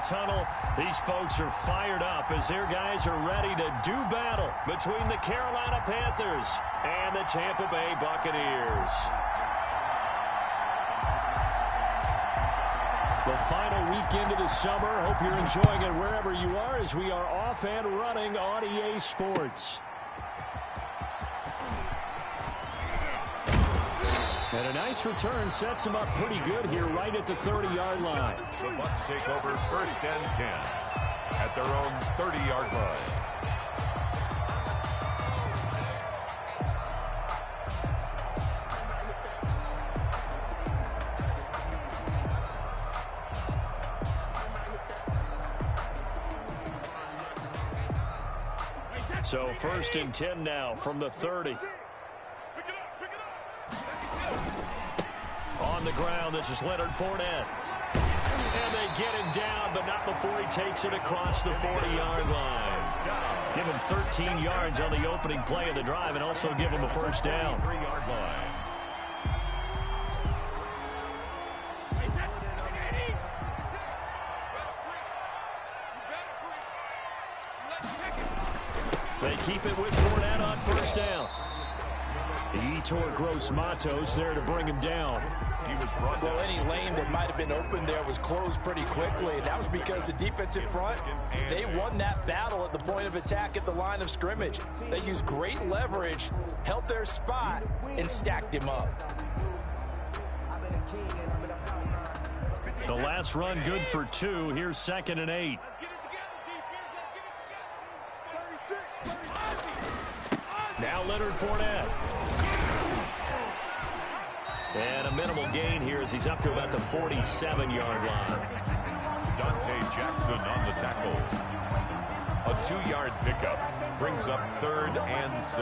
tunnel. These folks are fired up as their guys are ready to do battle between the Carolina Panthers and the Tampa Bay Buccaneers. The final weekend of the summer. Hope you're enjoying it wherever you are as we are off and running on EA Sports. And a nice return sets them up pretty good here right at the 30-yard line. The Bucs take over 1st and 10 at their own 30-yard line. So 1st and 10 now from the 30. On the ground, this is Leonard Fournette. And they get him down, but not before he takes it across the 40-yard line. Give him 13 yards on the opening play of the drive and also give him a first down. 3-yard line. They keep it with Fournette on first down. Yetur Gross-Matos there to bring him down. He was brought down. Well, any lane that might have been open there was closed pretty quickly, and that was because the defensive front, they won that battle at the point of attack at the line of scrimmage. They used great leverage, held their spot, and stacked him up. The last run good for 2. Here's 2nd and 8. Now Leonard Fournette. And a minimal gain here as he's up to about the 47-yard line. Dante Jackson on the tackle. A 2-yard pickup brings up 3rd and 6.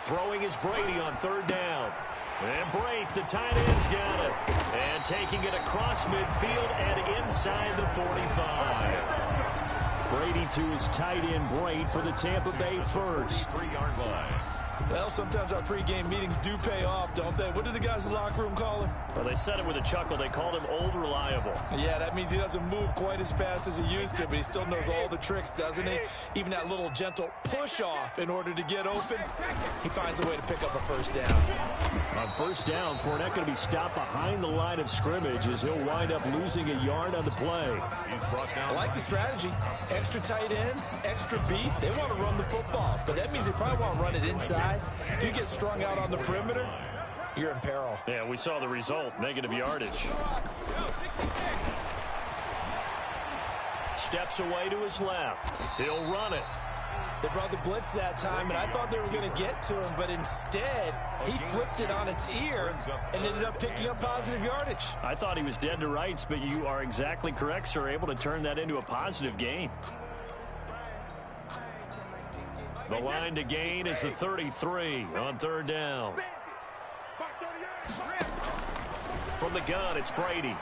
Throwing is Brady on 3rd down. And Brady, the tight end's got it. And taking it across midfield and inside the 45. Brady to his tight end, Brady, for the Tampa Bay first. 3-yard line. Well, sometimes our pregame meetings do pay off, don't they? What do the guys in the locker room call him? Well, they said it with a chuckle. They called him Old Reliable. Yeah, that means he doesn't move quite as fast as he used to, but he still knows all the tricks, doesn't he? Even that little gentle push-off in order to get open, he finds a way to pick up a first down. On first down, Fournette going to be stopped behind the line of scrimmage as he'll wind up losing a yard on the play. He's brought down. I like the strategy. Extra tight ends, extra beef. They want to run the football, but that means they probably want to run it inside. If you get strung out on the perimeter, you're in peril. Yeah, we saw the result, negative yardage. Steps away to his left. He'll run it. They brought the blitz that time, and I thought they were going to get to him, but instead, he flipped it on its ear and ended up picking up positive yardage. I thought he was dead to rights, but you are exactly correct, sir. Able to turn that into a positive gain. The line to gain is the 33 on 3rd down. From the gun, it's Brady.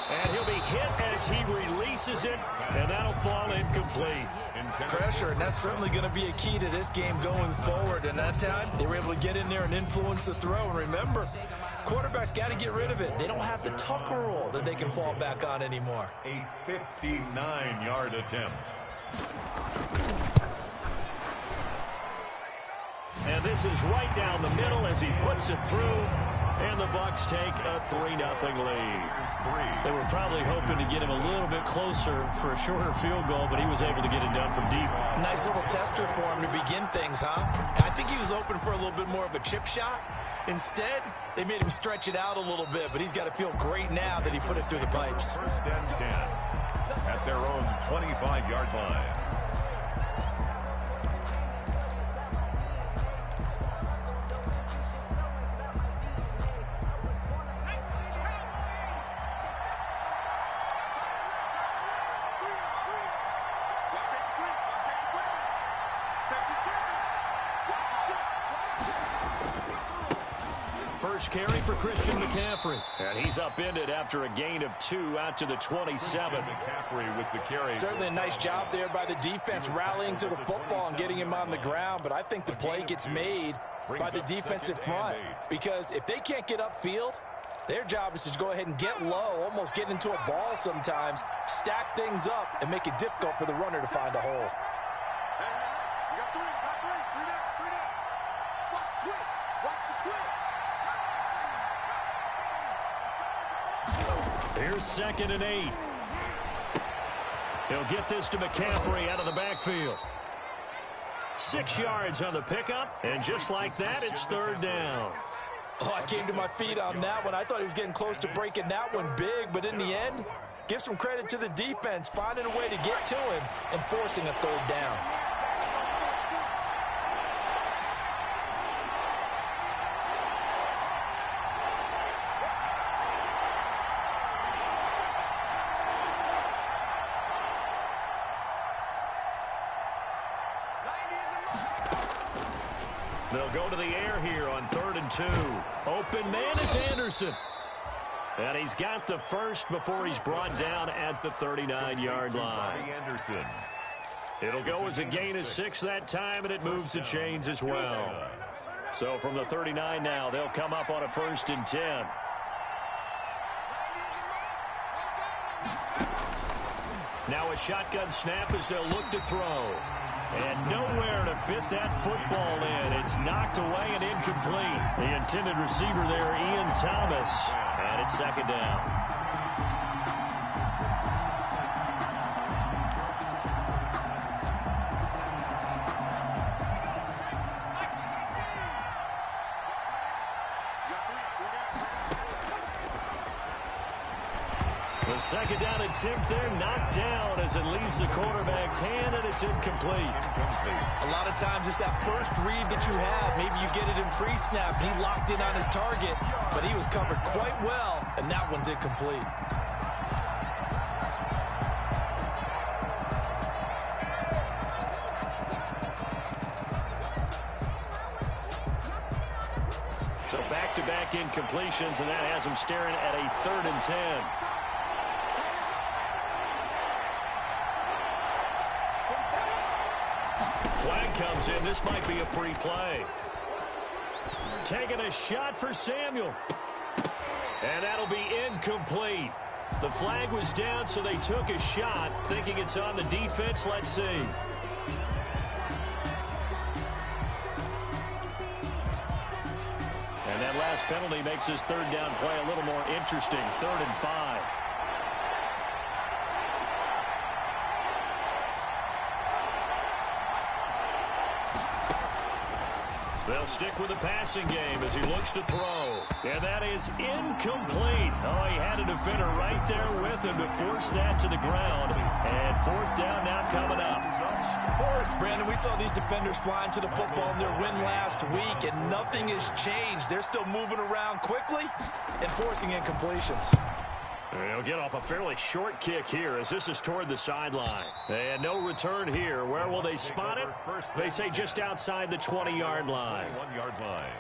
And he'll be hit as he releases it, and that'll fall incomplete. Pressure, and that's certainly going to be a key to this game going forward. And that time, they were able to get in there and influence the throw. And remember, quarterbacks got to get rid of it. They don't have the Tucker rule that they can fall back on anymore. A 59-yard attempt. And this is right down the middle as he puts it through. And the Bucs take a 3-0 lead. They were probably hoping to get him a little bit closer for a shorter field goal, but he was able to get it done from deep. Nice little tester for him to begin things, huh? I think he was open for a little bit more of a chip shot. Instead, they made him stretch it out a little bit, but he's got to feel great now that he put it through the pipes. 1st and 10 at their own 25-yard line. first carry for Christian McCaffrey. And he's upended after a gain of 2 out to the 27. McCaffrey with the carry. Certainly a nice job there by the defense rallying to the football and getting him on the ground, but I think the play gets made by the defensive front, because if they can't get upfield, their job is to go ahead and get low, almost get into a ball sometimes, stack things up, and make it difficult for the runner to find a hole. Here's 2nd and 8. He'll get this to McCaffrey out of the backfield. 6 yards on the pickup, and just like that, it's 3rd down. Oh, I came to my feet on that one. I thought he was getting close to breaking that one big, but in the end, give some credit to the defense, finding a way to get to him and forcing a 3rd down. They'll go to the air here on 3rd and 2. Open man is Anderson. And he's got the first before he's brought down at the 39-yard line. Anderson. It'll go as a gain of 6 that time, and it moves the chains as well. So from the 39 now, they'll come up on a 1st and 10. Now a shotgun snap as they'll look to throw. And nowhere to fit that football in. It's knocked away and incomplete. The intended receiver there, Ian Thomas. And it's 2nd down. The 2nd down attempt there knocked down as it leaves the quarterback's hand, and it's incomplete. A lot of times it's that first read that you have. Maybe you get it in pre-snap. He locked in on his target, but he was covered quite well, and that one's incomplete. So back-to-back incompletions, and that has him staring at a 3rd and 10. Flag comes in. This might be a free play. Taking a shot for Samuel. And that'll be incomplete. The flag was down, so they took a shot, thinking it's on the defense. Let's see. And that last penalty makes his 3rd down play a little more interesting. 3rd and 5. They'll stick with the passing game as he looks to throw. And that is incomplete. Oh, he had a defender right there with him to force that to the ground. And 4th down now coming up. Brandon, we saw these defenders flying to the football in their win last week, and nothing has changed. They're still moving around quickly and forcing incompletions. They'll get off a fairly short kick here as this is toward the sideline. And no return here. Where will they spot it? They say just outside the 20-yard line. 1-yard line.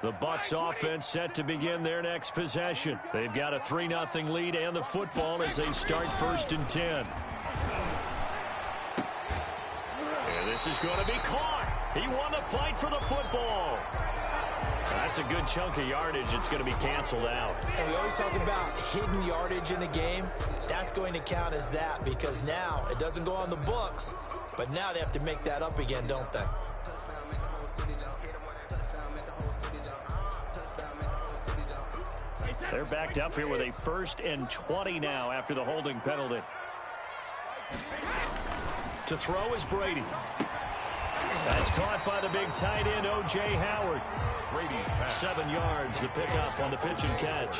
The Bucs offense set to begin their next possession. They've got a 3-0 lead and the football as they start 1st and 10. And this is going to be caught. He won the fight for the football. That's a good chunk of yardage. It's going to be canceled out. And we always talk about hidden yardage in a game. That's going to count as that because now it doesn't go on the books, but now they have to make that up again, don't they? They're backed up here with a 1st and 20 now after the holding penalty. To throw is Brady. That's caught by the big tight end, O.J. Howard. 7 yards, the pickup on the pitch and catch.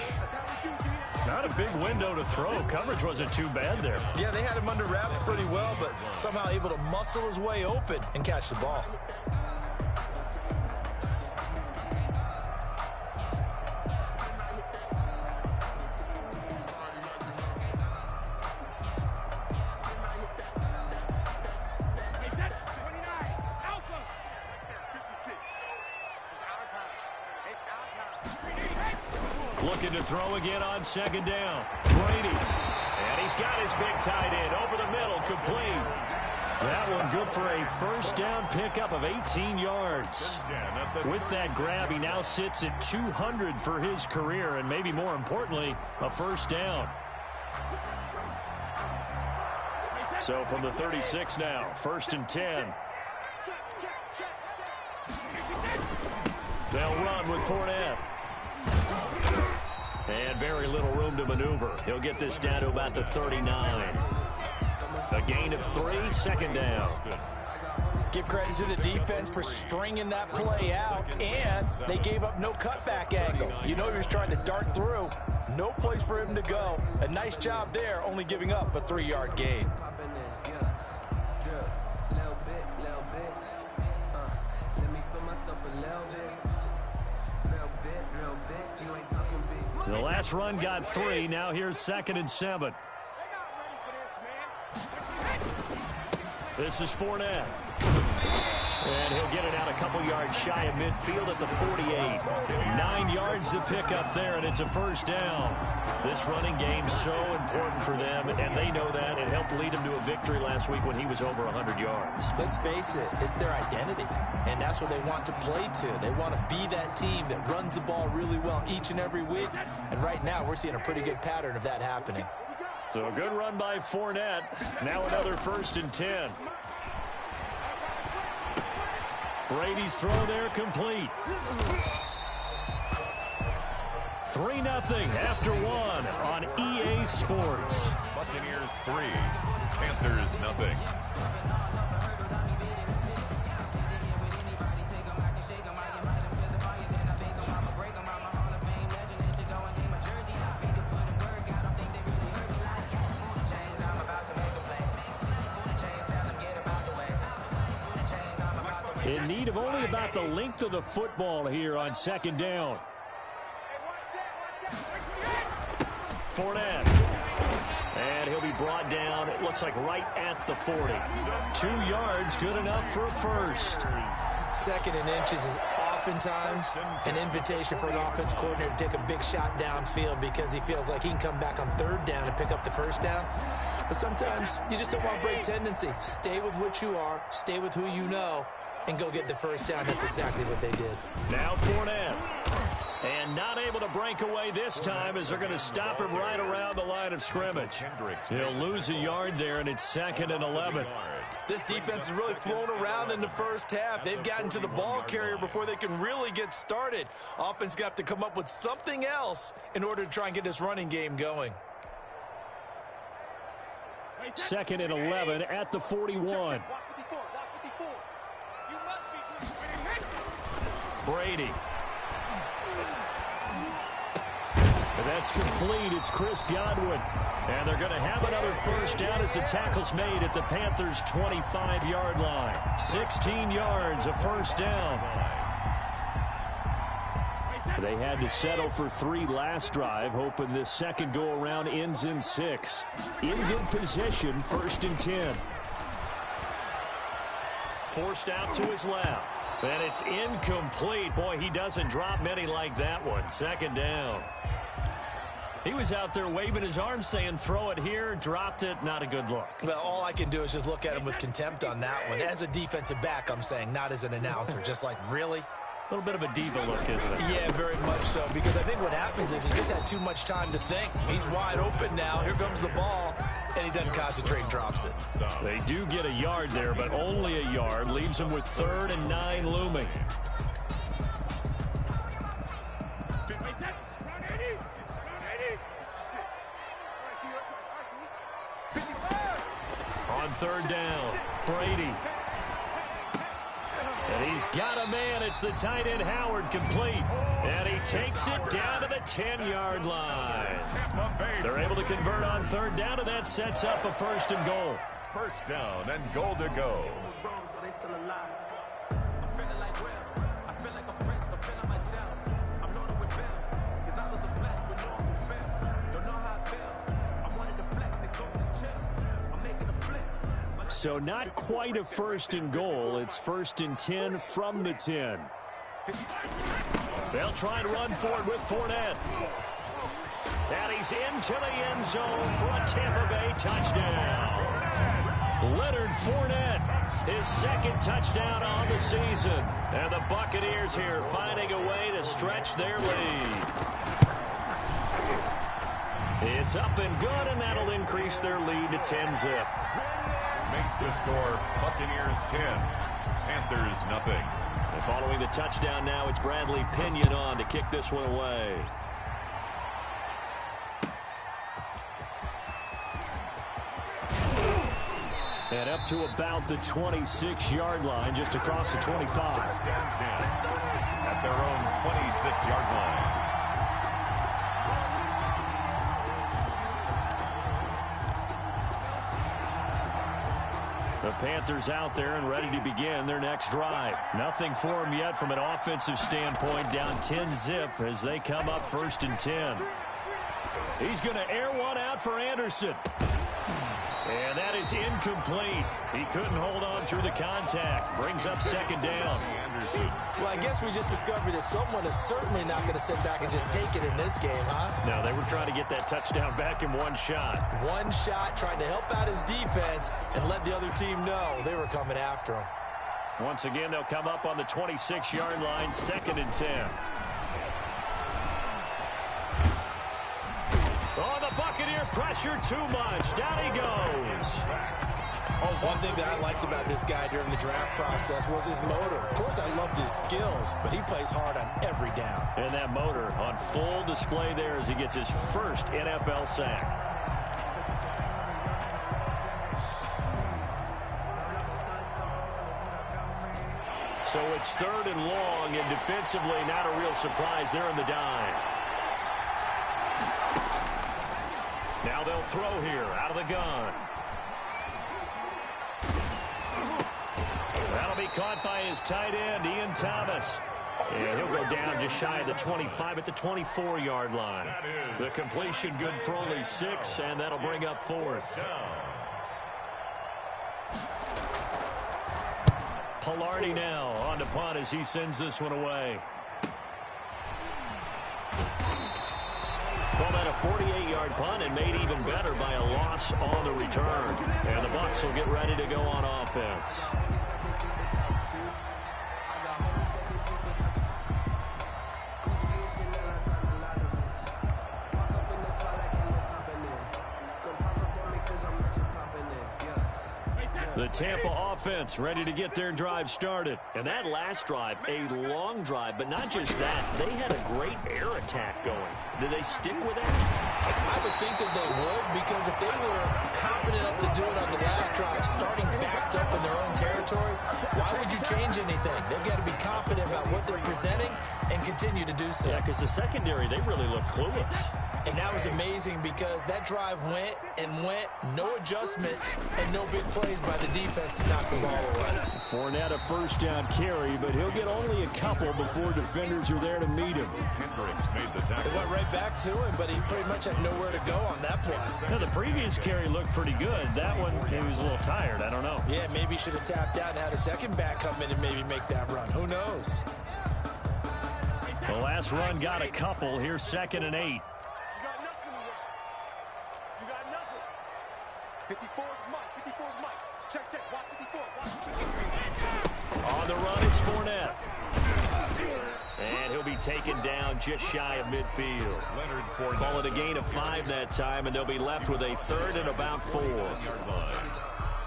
Not a big window to throw. Coverage wasn't too bad there. Yeah, they had him under wraps pretty well, but somehow able to muscle his way open and catch the ball. Looking to throw again on second down. Brady. And he's got his big tight end over the middle, complete. That one good for a first down pickup of 18 yards. With that grab, he now sits at 200 for his career, and maybe more importantly, a first down. So from the 36 now, 1st and 10. They'll run with Fournette. And very little room to maneuver. He'll get this down to about the 39. A gain of 3, 2nd down. Give credit to the defense for stringing that play out, and they gave up no cutback angle. You know he was trying to dart through. No place for him to go. A nice job there, only giving up a 3-yard gain. The last run got 3. Now here's 2nd and 7. This is Fournette. And he'll get it out a couple yards shy of midfield at the 48. 9 yards to pick up there, and it's a first down. This running game's so important for them, and they know that. It helped lead them to a victory last week when he was over 100 yards. Let's face it, it's their identity, and that's what they want to play to. They want to be that team that runs the ball really well each and every week, and right now we're seeing a pretty good pattern of that happening. So a good run by Fournette. Now another 1st and 10. Brady's throw there complete. 3-0 after 1 on EA Sports. Buccaneers 3, Panthers 0. In need of only about the length of the football here on 2nd down. Fournette. And he'll be brought down, it looks like right at the 40. 2 yards, good enough for a first. 2nd and inches is oftentimes an invitation for an offense coordinator to take a big shot downfield because he feels like he can come back on 3rd down and pick up the first down. But sometimes you just don't want to break tendency. Stay with what you are, stay with who you know, and go get the first down. That's exactly what they did. Now Fournette. And not able to break away this time as they're going to stop him right around the line of scrimmage. He'll lose a yard there, and it's 2nd and 11. This defense has really flown around in the first half. They've gotten to the ball carrier before they can really get started. Offense got to come up with something else in order to try and get this running game going. 2nd and 11 at the 41. Brady. And that's complete. It's Chris Godwin. And they're going to have another first down as the tackle's made at the Panthers' 25-yard line. 16 yards, a first down. They had to settle for 3 last drive, hoping this second go-around ends in 6. In good position, 1st and 10. Forced out to his left. And it's incomplete. Boy, he doesn't drop many like that one. 2nd down. He was out there waving his arms saying, throw it here, dropped it, not a good look. Well, all I can do is just look at him with contempt on that one. As a defensive back, I'm saying, not as an announcer. Just like, really? A little bit of a diva look, isn't it? Yeah, very much so, because I think what happens is he just had too much time to think. He's wide open now. Here comes the ball, and he doesn't concentrate and drops it. They do get a yard there, but only a yard. Leaves them with 3rd and 9 looming. On 3rd down, Brady. And he's got a man. It's the tight end, Howard, complete. And he takes it down to the 10-yard line. They're able to convert on 3rd down, and that sets up a 1st and goal. First down and goal to go. So not quite a 1st and goal. It's 1st and 10 from the 10. They'll try and run for it with Fournette. And he's into the end zone for a Tampa Bay touchdown. Leonard Fournette, his second touchdown on the season. And the Buccaneers here finding a way to stretch their lead. It's up and good, and that'll increase their lead to 10-zip. Makes the score Buccaneers 10, Panthers nothing. And following the touchdown now, it's Bradley Pinion on to kick this one away. And up to about the 26-yard line, just across the 25. Down 10 at their own 26-yard line. The Panthers out there and ready to begin their next drive. Nothing for them yet from an offensive standpoint, down 10-zip as they come up 1st and 10. He's going to air one out for Anderson. And that is incomplete. He couldn't hold on through the contact. Brings up 2nd down. Anderson. Well, I guess we just discovered that someone is certainly not going to sit back and just take it in this game, huh? No, they were trying to get that touchdown back in one shot. One shot, trying to help out his defense and let the other team know they were coming after him. Once again, they'll come up on the 26-yard line, 2nd and 10. Oh, the Buccaneer pressure too much. Down he goes. Oh, one thing that I liked about this guy during the draft process was his motor. Of course, I loved his skills, but he plays hard on every down. And that motor on full display there as he gets his first NFL sack. So it's 3rd and long, and defensively not a real surprise there in the dime. Now they'll throw here out of the gun. That'll be caught by his tight end, Ian Thomas. And he'll go down just shy of the 25 at the 24-yard line. The completion good for only 6, and that'll bring up 4th. Pilardi now on to punt as he sends this one away. Well, that a 48-yard punt and made even better by a loss on the return. And the Bucs will get ready to go on offense. The Tampa offense ready to get their drive started. And that last drive, a long drive, but not just that. They had a great air attack going. Did they stick with that? I would think that they would, because if they were confident enough to do it on the last drive, starting backed up in their own territory, why would you change anything? They've got to be confident about what they're presenting and continue to do so. Yeah, because the secondary, they really looked clueless. And that was amazing because that drive went and went, no adjustments, and no big plays by the defense to knock the ball away. Fournette a 1st down carry, but he'll get only a couple before defenders are there to meet him. Hendricks made the tackle. It went right back to him, but he pretty much had nowhere to go on that play. Now, the previous carry looked pretty good. That one, he was a little tired. I don't know. Yeah, maybe he should have tapped out and had a second back come in and maybe make that run. Who knows? The last run got a couple. Here's 2nd and 8. 54's Mike. 54's Mike. Check, check. Watch 54. Watch 54. On the run, it's Fournette. And he'll be taken down just shy of midfield. Leonard Fournette. Call it a gain of 5 that time, and they'll be left with a 3rd and about 4.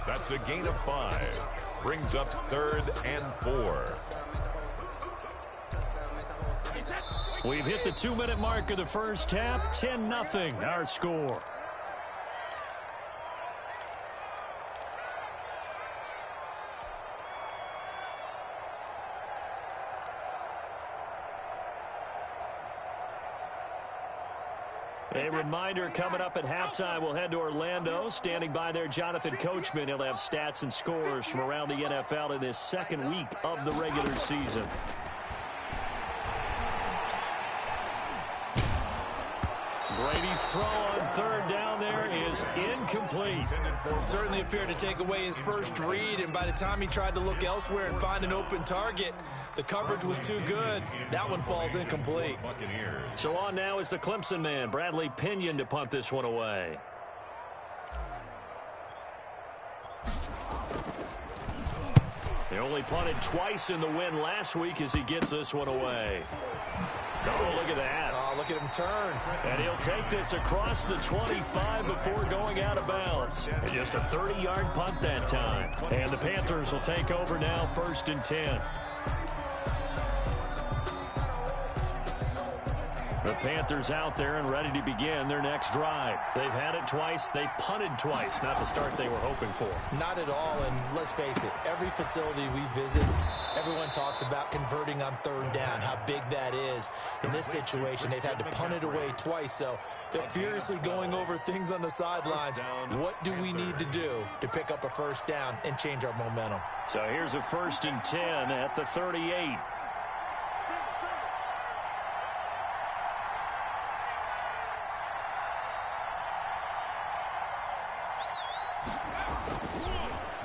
That's a gain of 5. Brings up 3rd and 4. We've hit the 2-minute mark of the first half. 10-0 our score. A reminder, coming up at halftime, we'll head to Orlando. Standing by there, Jonathan Coachman. He'll have stats and scores from around the NFL in this 2nd week of the regular season. Brady's throw on third down there is incomplete. Certainly appeared to take away his first read, and by the time he tried to look elsewhere and find an open target, the coverage was too good. That one falls incomplete. So on now is the Clemson man, Bradley Pinion, to punt this one away. They only punted twice in the win last week as he gets this one away. Oh, look at that. Oh, look at him turn. And he'll take this across the 25 before going out of bounds. And just a 30-yard punt that time. And the Panthers will take over now, 1st and 10. The Panthers out there and ready to begin their next drive. They've had it twice. They've punted twice. Not the start they were hoping for. Not at all, and let's face it, every facility we visit, everyone talks about converting on third down, how big that is. In this situation, they've had to punt it away twice, so they're furiously going over things on the sidelines. What do we need to do to pick up a first down and change our momentum? So here's a 1st and 10 at the 38.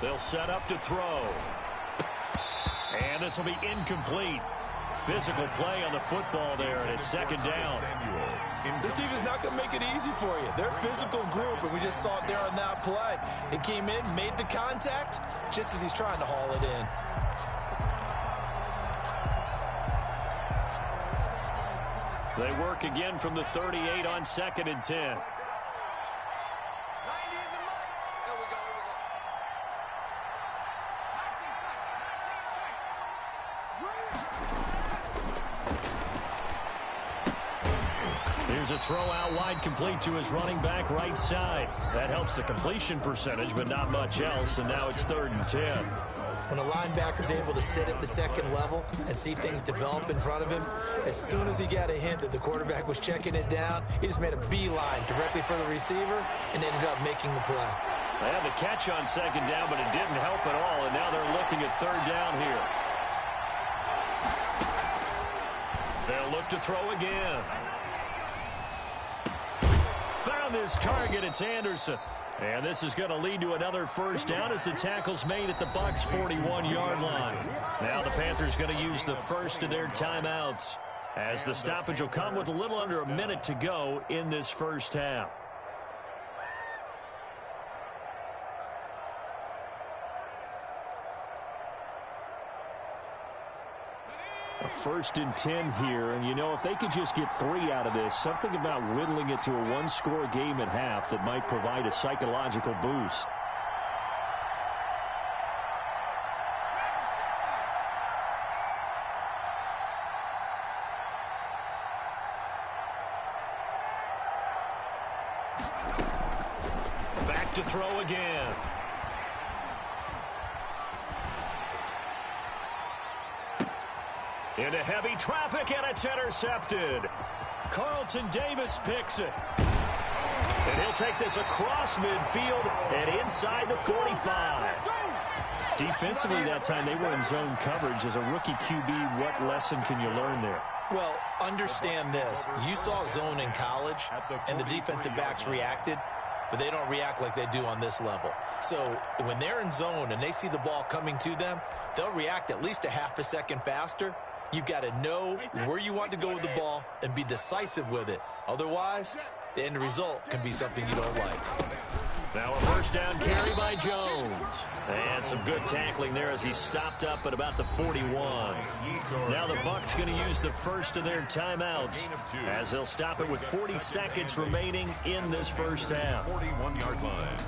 They'll set up to throw. And this will be incomplete. Physical play on the football there, and it's 2nd down. This team is not going to make it easy for you. They're a physical group, and we just saw it there on that play. It came in, made the contact, just as he's trying to haul it in. They work again from the 38 on 2nd and 10. Here's a throw out wide, complete to his running back right side. That helps the completion percentage, but not much else, and now it's 3rd and 10. When a linebacker's able to sit at the 2nd level and see things develop in front of him, as soon as he got a hint that the quarterback was checking it down, he just made a beeline directly for the receiver and ended up making the play. They had the catch on 2nd down, but it didn't help at all, and now they're looking at 3rd down here. They'll look to throw again. Found his target. It's Anderson. And this is going to lead to another first down as the tackle's made at the Bucs' 41-yard line. Now the Panthers going to use the first of their timeouts, as the stoppage will come with a little under a minute to go in this first half. A 1st and 10 here, and you know, if they could just get 3 out of this, something about whittling it to a one-score game at half that might provide a psychological boost. Back to throw again. Into heavy traffic, and it's intercepted. Carlton Davis picks it. And he'll take this across midfield and inside the 45. Defensively that time, they were in zone coverage. As a rookie QB, what lesson can you learn there? Well, understand this. You saw zone in college, and the defensive backs reacted, but they don't react like they do on this level. So when they're in zone and they see the ball coming to them, they'll react at least a half a second faster. You've got to know where you want to go with the ball and be decisive with it. Otherwise, the end result can be something you don't like. Now a first down carry by Jones. And some good tackling there as he stopped up at about the 41. Now the Bucs going to use the first of their timeouts, as they'll stop it with 40 seconds remaining in this first half. 41-yard line.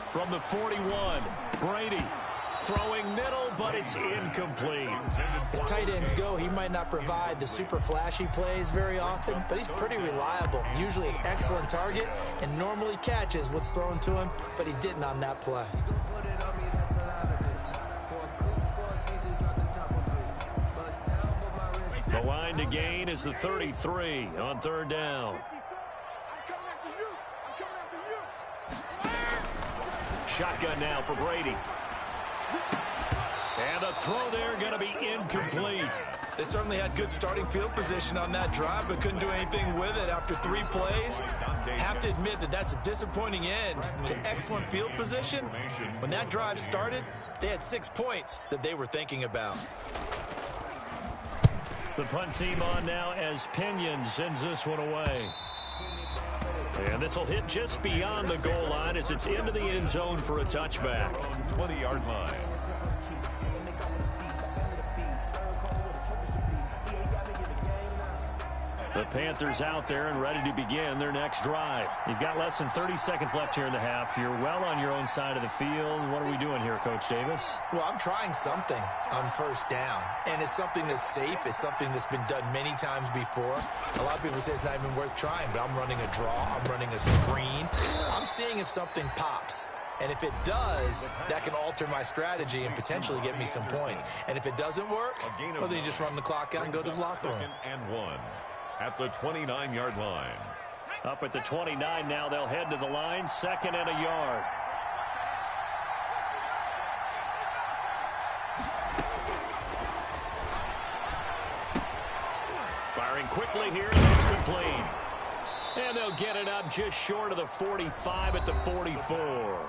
From the 41, Brady throwing middle, but it's incomplete. As tight ends go, he might not provide the super flashy plays very often, but he's pretty reliable. Usually an excellent target and normally catches what's thrown to him, but he didn't on that play. The line to gain is the 33 on 3rd down. shotgun now for Brady. And a throw there going to be incomplete. They certainly had good starting field position on that drive, but couldn't do anything with it after 3 plays. Have to admit that that's a disappointing end to excellent field position. When that drive started, they had 6 points that they were thinking about. The punt team on now as Pinion sends this one away. And this will hit just beyond the goal line as it's into the end zone for a touchback. 20-yard line. The Panthers out there and ready to begin their next drive. You've got less than 30 seconds left here in the half. You're well on your own side of the field. What are we doing here, Coach Davis? Well, I'm trying something on first down, and it's something that's safe. It's something that's been done many times before. A lot of people say it's not even worth trying, but I'm running a draw. I'm running a screen. I'm seeing if something pops. And if it does, that can alter my strategy and potentially get me some points. And if it doesn't work, well, then you just run the clock out and go to the locker room. 2nd and 1 at the 29-yard line. Up at the 29 now, they'll head to the line, 2nd and a yard. Firing quickly here, and it's complete. And they'll get it up just short of the 45 at the 44.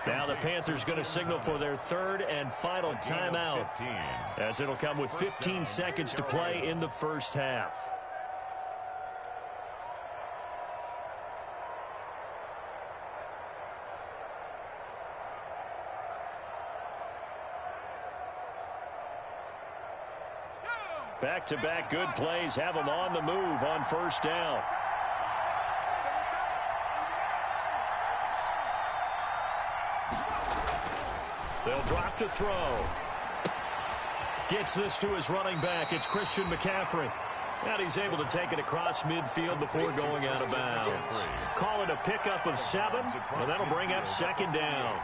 Now the Panthers going to signal for their 3rd and final timeout, as it'll come with 15 seconds to play in the first half. Back-to-back good plays have them on the move on first down. They'll drop to throw. Gets this to his running back. It's Christian McCaffrey. And he's able to take it across midfield before going out of bounds. Call it a pickup of 7, and that'll bring up 2nd down.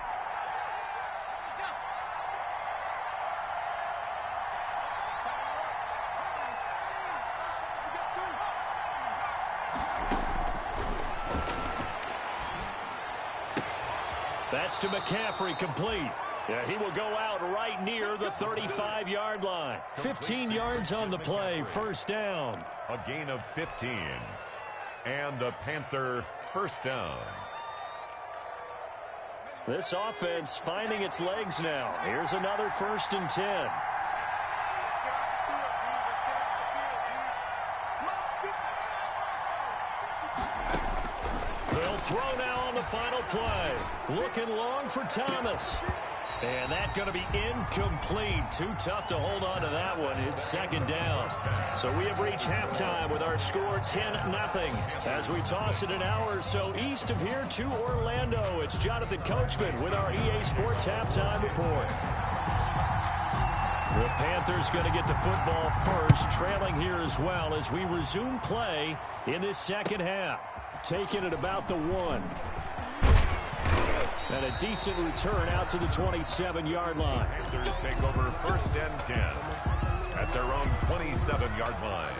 That's to McCaffrey, complete. Yeah, he will go out right near the 35-yard line. 15 yards on the play, first down. A gain of 15. And a Panther first down. This offense finding its legs now. Here's another 1st and 10. They'll throw now on the final play. Looking long for Thomas. And that's going to be incomplete. Too tough to hold on to that one. It's 2nd down. So we have reached halftime with our score 10-0. As we toss it an hour or so east of here to Orlando, it's Jonathan Coachman with our EA Sports Halftime Report. The Panthers going to get the football first, trailing here as well as we resume play in this second half. Taking it about the 1. And a decent return out to the 27-yard line. Panthers take over 1st and 10 at their own 27-yard line.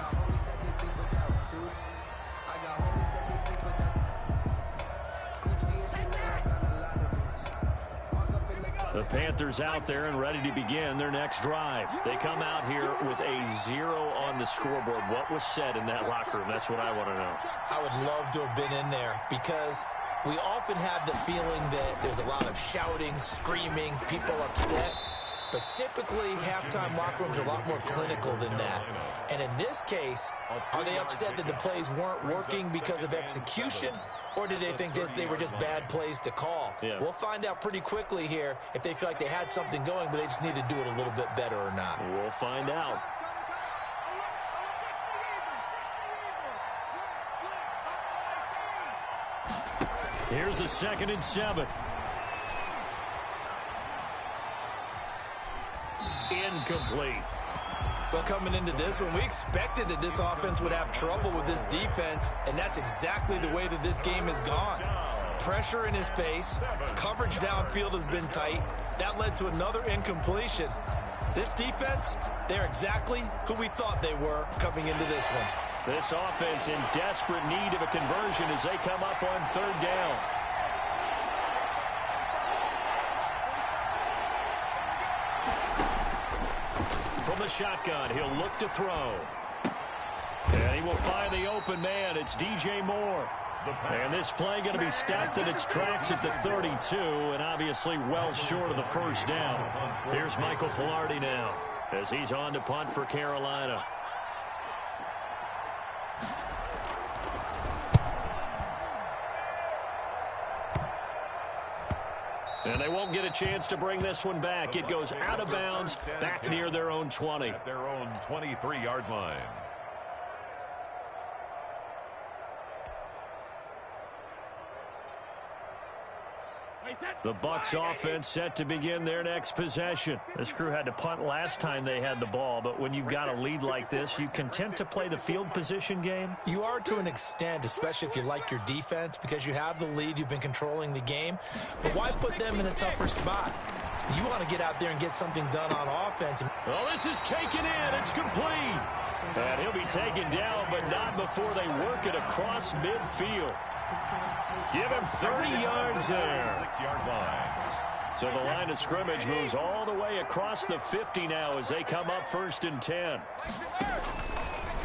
The Panthers out there and ready to begin their next drive. They come out here with a 0 on the scoreboard. What was said in that locker room? That's what I want to know. I would love to have been in there because we often have the feeling that there's a lot of shouting, screaming, people upset. But typically, halftime locker rooms are a lot more clinical than that. And in this case, are they upset that the plays weren't working because of execution? Or did they think they were just bad plays to call? Yeah. We'll find out pretty quickly here if they feel like they had something going, but they just need to do it a little bit better or not. We'll find out. Here's a 2nd and 7. Incomplete. Well, coming into this one, we expected that this offense would have trouble with this defense, and that's exactly the way that this game has gone. Pressure in his face, coverage downfield has been tight. That led to another incompletion. This defense, they're exactly who we thought they were coming into this one. This offense in desperate need of a conversion as they come up on 3rd down. shotgun. He'll look to throw. And he will find the open man. It's DJ Moore. And this play going to be stopped in its tracks at the 32, and obviously well short of the first down. Here's Michael Pilardi now as he's on to punt for Carolina. And they won't get a chance to bring this one back. It goes out of bounds back near their own 20. At their own 23-yard line. The Bucs offense set to begin their next possession. This crew had to punt last time they had the ball, but when you've got a lead like this, you content to play the field position game? You are to an extent, especially if you like your defense, because you have the lead, you've been controlling the game. But why put them in a tougher spot? You want to get out there and get something done on offense. Well, this is taken in. It's complete. And he'll be taken down, but not before they work it across midfield. Give him 30 yards there. 6-yard line. So the line of scrimmage moves all the way across the 50 now as they come up 1st and 10.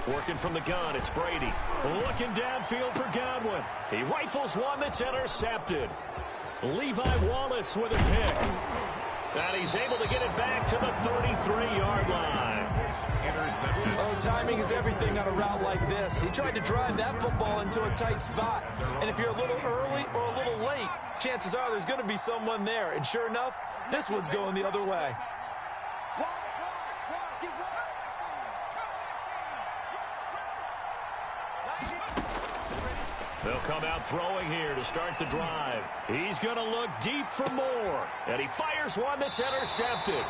Working from the gun, it's Brady. Looking downfield for Godwin. He rifles one that's intercepted. Levi Wallace with a pick. And he's able to get it back to the 33-yard line. Oh, timing is everything on a route like this. He tried to drive that football into a tight spot. And if you're a little early or a little late, chances are there's going to be someone there. And sure enough, this one's going the other way. They'll come out throwing here to start the drive. He's going to look deep for more. And he fires one that's intercepted.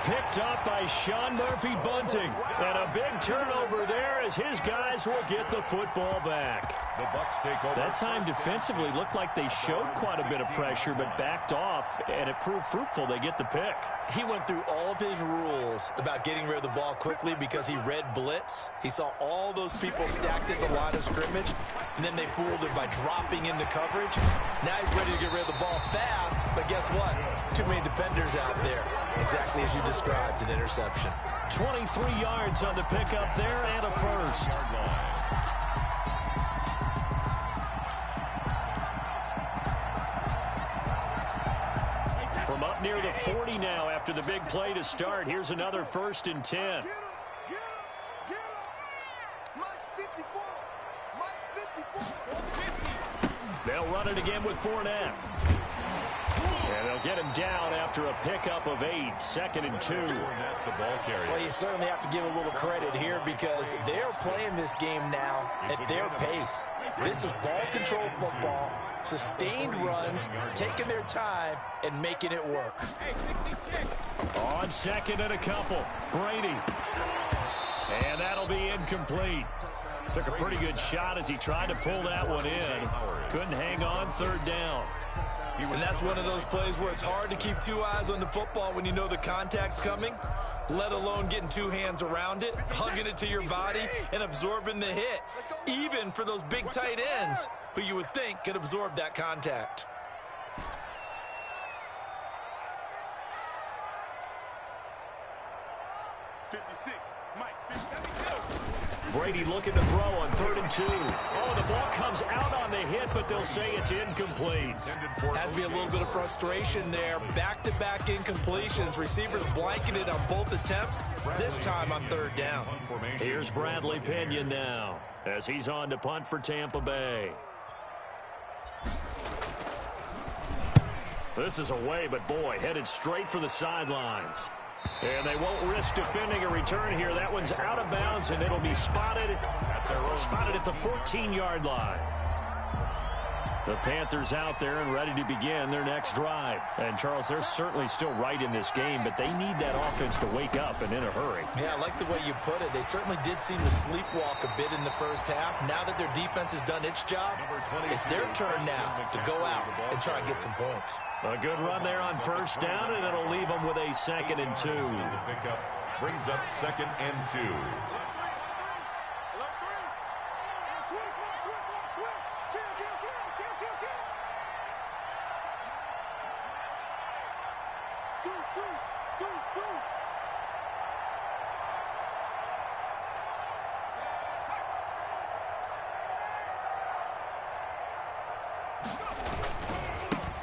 Picked up by Sean Murphy-Bunting. And a big turnover there as his guys will get the football back. The Bucs take over. That time defensively looked like they showed quite a bit of pressure but backed off, and it proved fruitful. They get the pick. He went through all of his rules about getting rid of the ball quickly because he read blitz. He saw all those people stacked at the line of scrimmage, and then they fooled him by dropping into coverage. Now he's ready to get rid of the ball fast, but guess what? Too many defenders out there. Exactly as you described, an interception. 23 yards on the pickup there and a first. From up near the 40 now after the big play to start. Here's another 1st and 10. They'll run it again with Fournette. And they'll get him down after a pickup of 8, 2nd and 2. Well, you certainly have to give a little credit here because they're playing this game now at their pace. This is ball control football, sustained runs, taking their time, and making it work. On 2nd and a couple, Brady. And that'll be incomplete. Took a pretty good shot as he tried to pull that one in. Couldn't hang on 3rd down. And that's one of those plays where it's hard to keep 2 eyes on the football when you know the contact's coming, let alone getting 2 hands around it, hugging it to your body, and absorbing the hit, even for those big tight ends who you would think could absorb that contact. Brady looking to throw on 3rd and 2. Oh, the ball comes out on the hit, but they'll say it's incomplete. Has to be a little bit of frustration there. Back-to-back incompletions. Receivers blanketed on both attempts, this time on 3rd down. Here's Bradley Pinion now as he's on to punt for Tampa Bay. This is away, but boy, headed straight for the sidelines. And they won't risk defending a return here. That one's out of bounds, and it'll be spotted at the 14-yard line. The Panthers out there and ready to begin their next drive. And, Charles, they're certainly still right in this game, but they need that offense to wake up and in a hurry. Yeah, I like the way you put it. They certainly did seem to sleepwalk a bit in the first half. Now that their defense has done its job, it's their turn now to go out and try and get some points. A good run there on 1st down, and it'll leave them with a 2nd and 2. The pickup brings up 2nd and 2.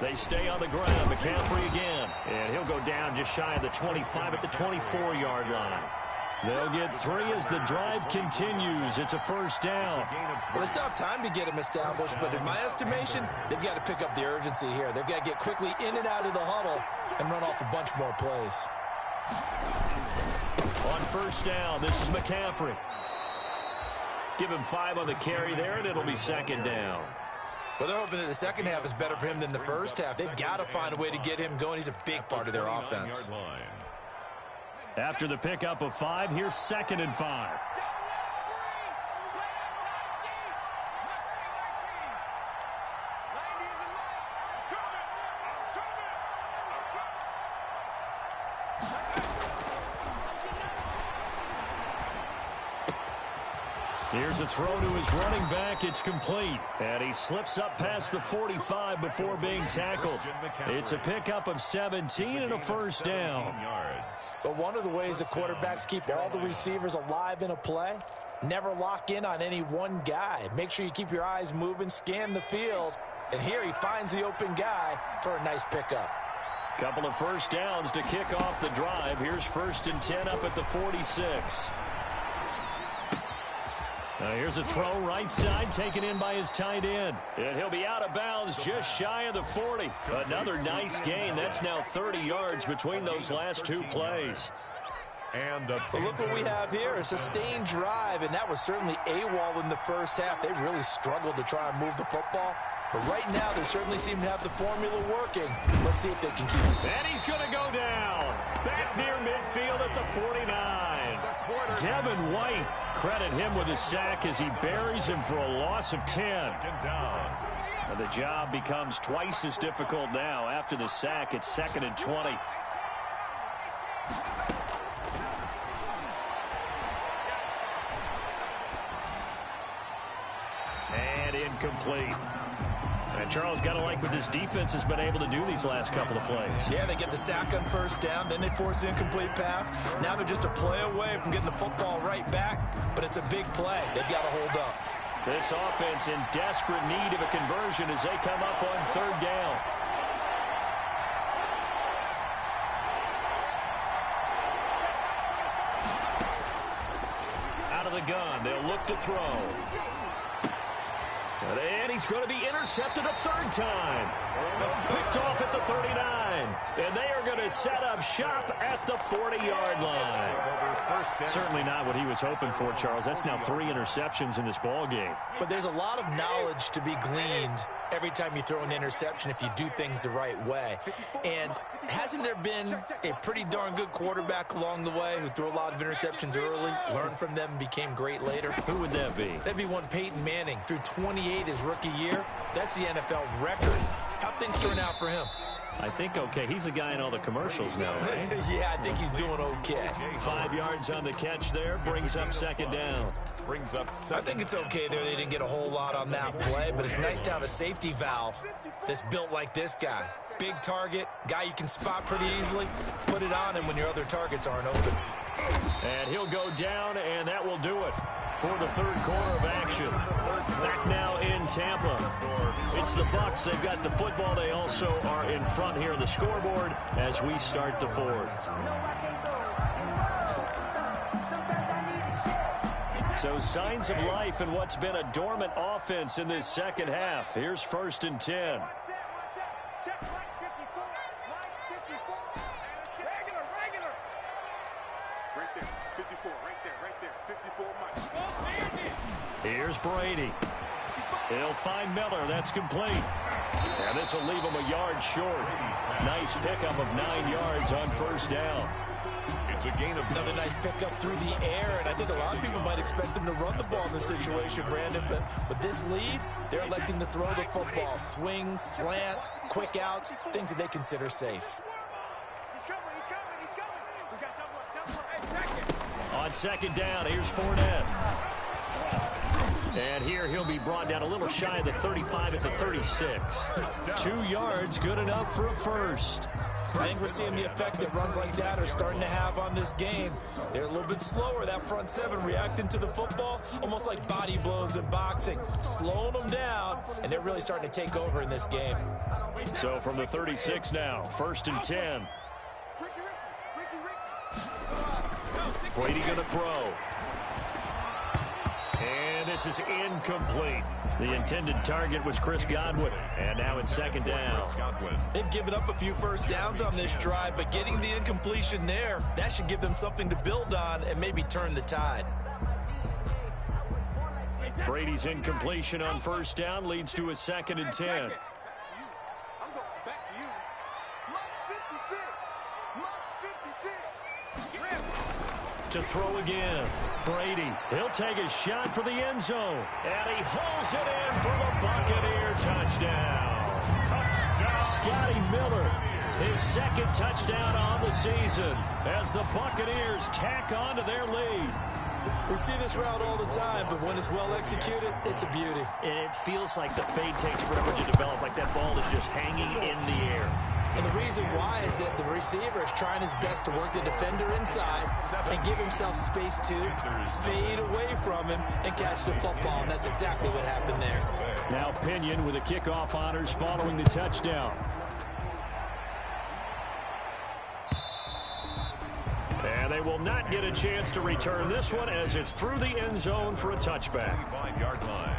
They stay on the ground. McCaffrey again. And he'll go down just shy of the 25 at the 24-yard line. They'll get 3 as the drive continues. It's a first down. Well, they still have time to get him established, but in my estimation, they've got to pick up the urgency here. They've got to get quickly in and out of the huddle and run off a bunch more plays. On first down, this is McCaffrey. Give him 5 on the carry there, and it'll be second down. Well, they're hoping that the second half is better for him than the first half. They've got to find a way to get him going. He's a big part of their offense. After the pickup of 5, here's 2nd and 5. Here's a throw to his running back. It's complete. And he slips up past the 45 before being tackled. It's a pickup of 17 and a first down. But one of the ways the quarterbacks keep all the receivers alive in a play, never lock in on any one guy. Make sure you keep your eyes moving, scan the field. And here he finds the open guy for a nice pickup. Couple of first downs to kick off the drive. Here's 1st and 10 up at the 46. Now here's a throw right side taken in by his tight end. And he'll be out of bounds just shy of the 40. Another nice gain. That's now 30 yards between those last 2 plays. And look what we have here, a sustained drive, and that was certainly AWOL in the first half. They really struggled to try and move the football. But right now, they certainly seem to have the formula working. Let's see if they can keep it. And he's going to go down. Back near midfield at the 49. Devin White, credit him with a sack as he buries him for a loss of 10. And the job becomes twice as difficult now. After the sack, it's 2nd and 20. And incomplete. And Charles, got to like what this defense has been able to do these last couple of plays. Yeah, they get the sack on first down, then they force the incomplete pass. Now they're just a play away from getting the football right back, but it's a big play. They've got to hold up. This offense in desperate need of a conversion as they come up on 3rd down. Out of the gun, they'll look to throw. And he's going to be intercepted a 3rd time. Picked off at the 39. And they are going to set up shop at the 40-yard line. Certainly not what he was hoping for, Charles. That's now 3 interceptions in this ball game. But there's a lot of knowledge to be gleaned every time you throw an interception if you do things the right way. And hasn't there been a pretty darn good quarterback along the way who threw a lot of interceptions early, learned from them, became great later? Who would that be? That'd be one Peyton Manning. Threw 28 his rookie year. That's the NFL record. How'd things turn out for him? I think okay. He's a guy in all the commercials now, right? Yeah, I think he's doing okay. 5 yards on the catch there. Brings up 2nd down. I think it's okay there. They didn't get a whole lot on that play, but it's nice to have a safety valve that's built like this guy. Big target, guy you can spot pretty easily. Put it on him when your other targets aren't open. And he'll go down, and that will do it for the 3rd quarter of action. Back now in Tampa. It's the Bucs. They've got the football. They also are in front here on the scoreboard as we start the 4th. So signs of life in what's been a dormant offense in this second half. Here's 1st and 10. Here's Brady. He'll find Miller. That's complete. And this will leave him a yard short. Nice pickup of 9 yards on 1st down. It's a gain of another nice pickup through the air, and I think a lot of people might expect them to run the ball in this situation, Brandon, but with this lead, they're electing to throw the football. Swings, slants, quick outs, things that they consider safe. On 2nd down, here's Fournette. And here he'll be brought down a little shy of the 35 at the 36. 2 yards, good enough for a first. I think we're seeing the effect that runs like that are starting to have on this game. They're a little bit slower, that front 7, reacting to the football, almost like body blows in boxing, slowing them down, and they're really starting to take over in this game. So from the 36 now, 1st and 10. Brady going to throw. And this is incomplete. The intended target was Chris Godwin. And now it's 2nd down. They've given up a few first downs on this drive, but getting the incompletion there, that should give them something to build on and maybe turn the tide. Brady's incompletion on 1st down leads to a 2nd and 10. I'm going back to you. Mark 56. To throw again. Brady, he'll take a shot for the end zone. And he hauls it in for the Buccaneer touchdown. Scotty Miller, his 2nd touchdown on the season as the Buccaneers tack on to their lead. We see this route all the time, but when it's well executed, it's a beauty. It feels like the fade takes forever to develop, like that ball is just hanging in the air. And the reason why is that the receiver is trying his best to work the defender inside and give himself space to fade away from him and catch the football. And that's exactly what happened there. Now Pinion with the kickoff honors following the touchdown. And they will not get a chance to return this one as it's through the end zone for a touchback. 5-yard line.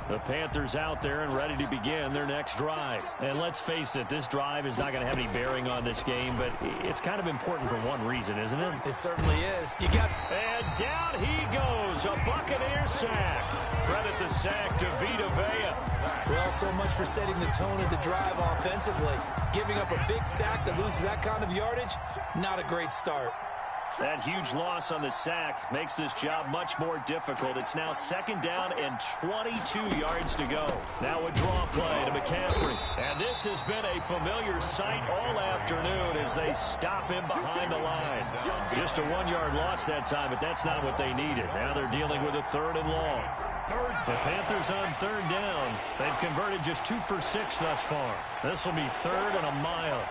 The Panthers out there and ready to begin their next drive. And let's face it, this drive is not going to have any bearing on this game, but it's kind of important for one reason, isn't it? It certainly is. And down he goes, a Buccaneer sack. Credit the sack to Vita Vea. Well, so much for setting the tone of the drive offensively. Giving up a big sack that loses that kind of yardage, not a great start. That huge loss on the sack makes this job much more difficult. It's now 2nd down and 22 yards to go. Now a draw play to McCaffrey. And this has been a familiar sight all afternoon as they stop him behind the line. Just a 1-yard loss that time, but that's not what they needed. Now they're dealing with a 3rd and long. The Panthers on 3rd down. They've converted just 2 for 6 thus far. This will be 3rd and a mile.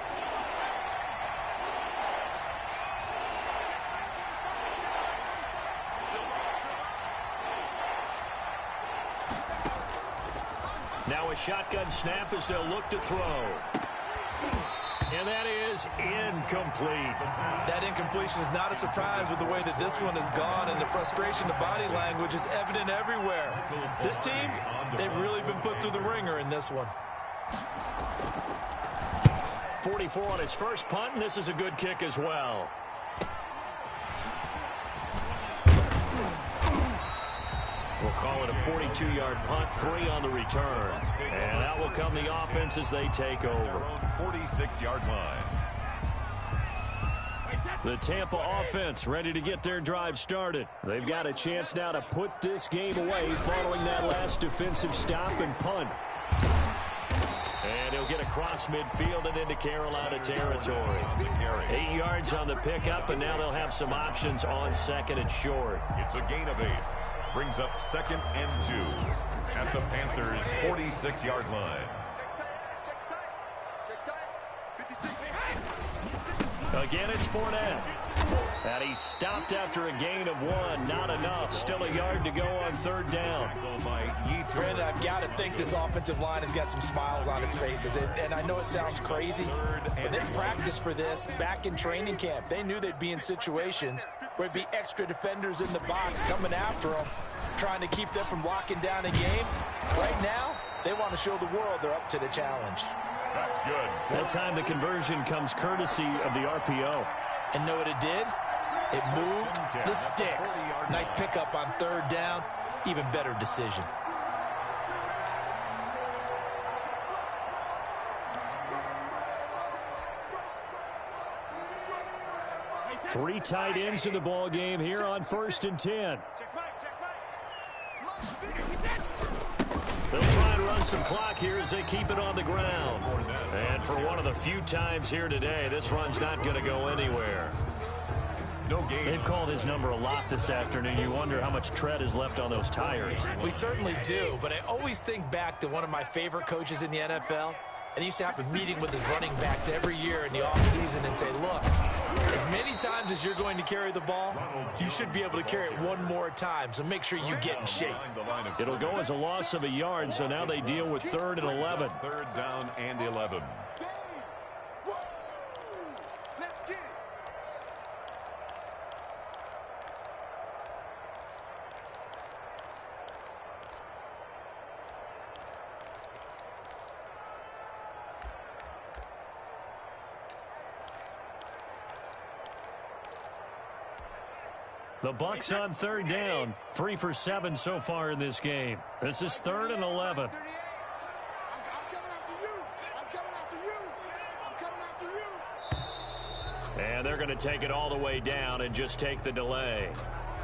Now a shotgun snap as they'll look to throw. And that is incomplete. That incompletion is not a surprise with the way that this one has gone, and the frustration of body language is evident everywhere. This team, they've really been put through the ringer in this one. 44 on his first punt, and this is a good kick as well. We'll call it a 42-yard punt, 3 on the return. And that will come the offense as they take over. 46-yard line. The Tampa offense ready to get their drive started. They've got a chance now to put this game away following that last defensive stop and punt. And he'll get across midfield and into Carolina territory. 8 yards on the pickup, and now they'll have some options on 2nd and short. It's a gain of 8. Brings up 2nd and 2 at the Panthers' 46-yard line. Again, it's Fournette. And he stopped after a gain of 1. Not enough. Still a yard to go on 3rd down. Brandon, I've got to think this offensive line has got some smiles on its faces. And I know it sounds crazy, but they practiced for this back in training camp. They knew they'd be in situations where it'd be extra defenders in the box coming after them, trying to keep them from locking down a game. Right now, they want to show the world they're up to the challenge. That's good. That time the conversion comes courtesy of the RPO. And know what it did? It moved the sticks. Nice pickup on 3rd down. Even better decision. Three tight ends in the ball game here on 1st and 10. They'll try and run some clock here as they keep it on the ground. And for one of the few times here today, this run's not going to go anywhere. No gain. They've called his number a lot this afternoon. You wonder how much tread is left on those tires. We certainly do, but I always think back to one of my favorite coaches in the NFL, and he used to have a meeting with his running backs every year in the offseason and say, look, as many times as you're going to carry the ball, you should be able to carry it one more time, so make sure you get in shape. It'll go as a loss of a yard, so now they deal with 3rd and 11. 3rd down and 11. The Bucs on 3rd down, 3 for 7 so far in this game. This is 3rd and 11. And they're going to take it all the way down and just take the delay.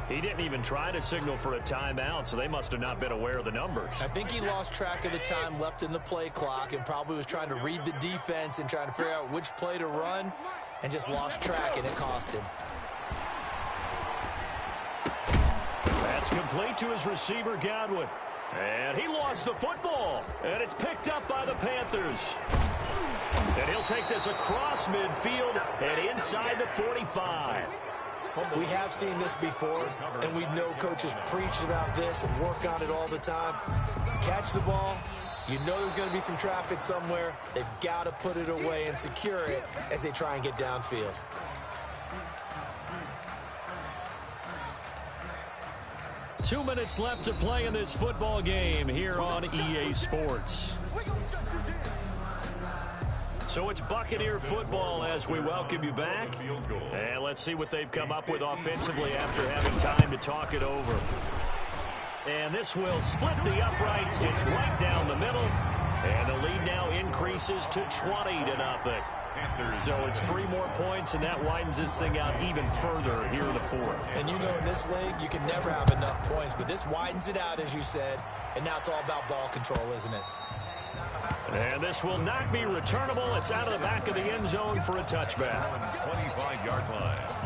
He didn't even try to signal for a timeout, so they must have not been aware of the numbers. I think he lost track of the time left in the play clock and probably was trying to read the defense and trying to figure out which play to run and just lost track, and it cost him. That's complete to his receiver, Godwin. And he lost the football. And it's picked up by the Panthers. And he'll take this across midfield and inside the 45. We have seen this before, and we know coaches preach about this and work on it all the time. Catch the ball. You know there's going to be some traffic somewhere. They've got to put it away and secure it as they try and get downfield. Two minutes left to play in this football game here on EA Sports. So it's Buccaneer football as we welcome you back. And let's see what they've come up with offensively after having time to talk it over. And this will split the uprights. It's right down the middle. And the lead now increases to 20-0. So it's 3 more points, and that widens this thing out even further here in the 4th. And you know in this league, you can never have enough points, but this widens it out, as you said, and now it's all about ball control, isn't it? And this will not be returnable. It's out of the back of the end zone for a touchback. 25-yard line.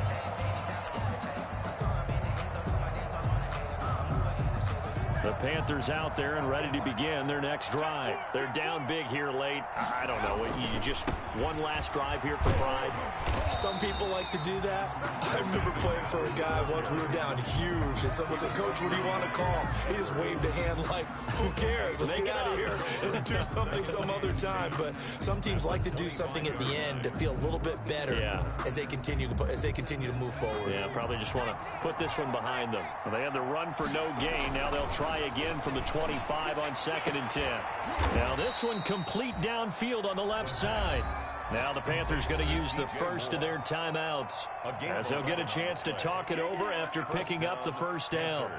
The Panthers out there and ready to begin their next drive. They're down big here late. I don't know. You just one last drive here for pride. Some people like to do that. I remember playing for a guy once. We were down huge, and someone said, Coach, what do you want to call? He just waved a hand like, who cares? Let's get out of here and do something some other time. But some teams like to do something at the end to feel a little bit better as they continue to move forward. Yeah, probably just want to put this one behind them. So they had the run for no gain. Now they'll try again from the 25 on 2nd and 10. Now this one complete downfield on the left side. Now the Panthers going to use the first of their timeouts as they'll get a chance to talk it over after picking up the first down.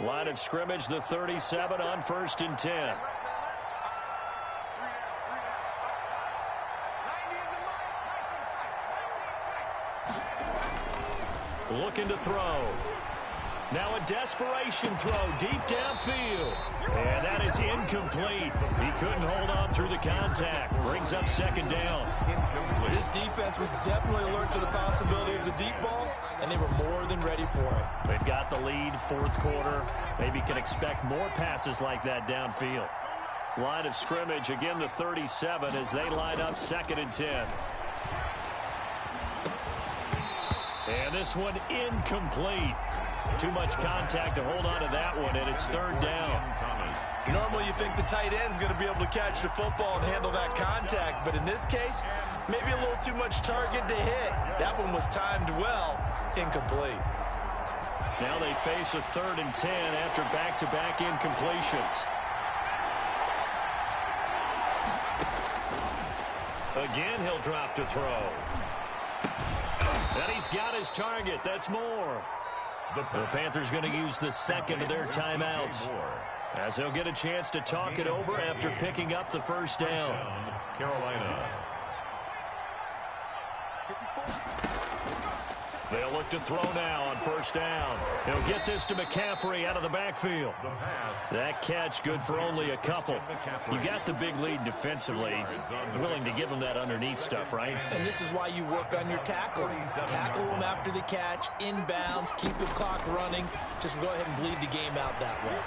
Line of scrimmage, the 37 on 1st and 10. Looking to throw. Now a desperation throw deep downfield. And that is incomplete. He couldn't hold on through the contact. Brings up 2nd down. This defense was definitely alert to the possibility of the deep ball, and they were more than ready for it. They've got the lead, 4th quarter. Maybe can expect more passes like that downfield. Line of scrimmage, again the 37 as they line up 2nd and 10. And this one incomplete. Too much contact to hold on to that one, and it's 3rd down. Normally you think the tight end's going to be able to catch the football and handle that contact, but in this case, maybe a little too much target to hit. That one was timed well, incomplete. Now they face a 3rd and 10 after back-to-back incompletions. Again, he'll drop to throw. And he's got his target. That's more. The Panthers going to use the 2nd of their timeouts as they'll get a chance to talk it over after picking up the first down. Carolina. They'll look to throw now on first down. He'll get this to McCaffrey out of the backfield. That catch good for only a couple. You got the big lead defensively. Willing to give him that underneath stuff, right? And this is why you work on your tackling. Tackle him after the catch, inbounds, keep the clock running. Just go ahead and bleed the game out that way.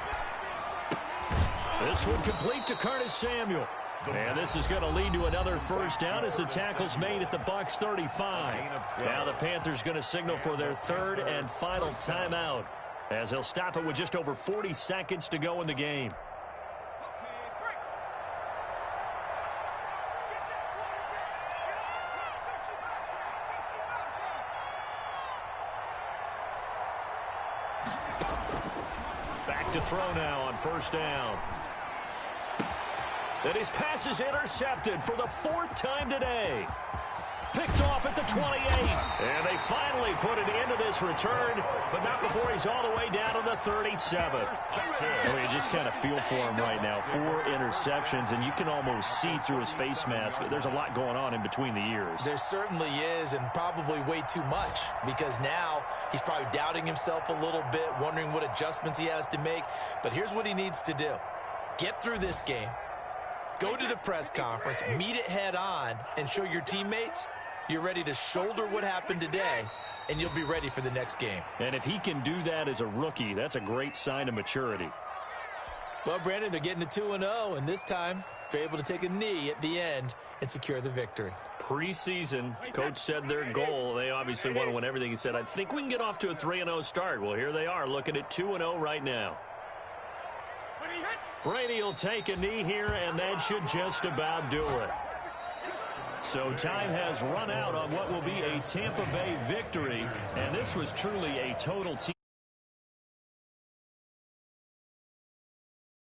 This one complete to Curtis Samuel. And this is going to lead to another first down as the tackle's made at the Bucs 35. Now the Panthers going to signal for their third and final timeout, as they'll stop it with just over 40 seconds to go in the game. Back to throw now on first down. And his pass is intercepted for the fourth time today. Picked off at the 28. And they finally put an end to this return, but not before he's all the way down to the 37. Oh, you just kind of feel for him right now. 4 interceptions, and you can almost see through his face mask. There's a lot going on in between the ears. There certainly is, and probably way too much, because now he's probably doubting himself a little bit, wondering what adjustments he has to make. But here's what he needs to do. Get through this game. Go to the press conference, meet it head on, and show your teammates you're ready to shoulder what happened today, and you'll be ready for the next game. And if he can do that as a rookie, that's a great sign of maturity. Well, Brandon, they're getting to 2-0, and this time they're able to take a knee at the end and secure the victory. Preseason, coach said their goal, they obviously want to win everything. He said, I think we can get off to a 3-0 start. Well, here they are looking at 2-0 right now. Brady will take a knee here, and that should just about do it. So time has run out on what will be a Tampa Bay victory, and this was truly a total team.